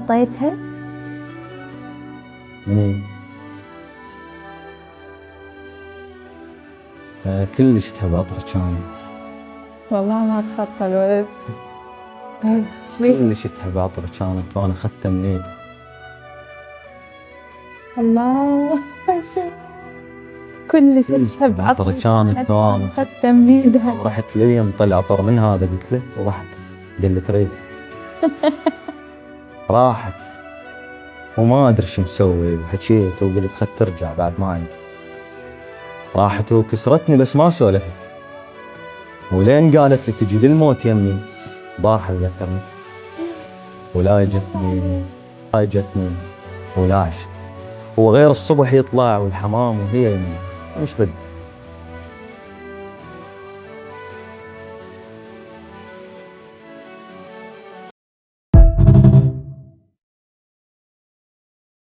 نطيتها؟ كلش تحب عطرك كانت. والله ما تخطى الولد. كلش تحب عطرك كانت وأنا أخذته من إيدي. الله كلش تحب عطرك عطرك كانت وأنا أخذته من إيدها. ورحت لين طلع عطر من هذا قلت له وضحك قال لي تريد. راحت وما أدري شو مسوي وحكيت وقلت خد ترجع بعد ما عندي. راحت وكسرتني بس ما سولفت ولين قالت لي تجي للموت يمي ضاح ذكرني ولا جتني ولا عشت. هو غير الصبح يطلع والحمام وهي يمي مش ضد.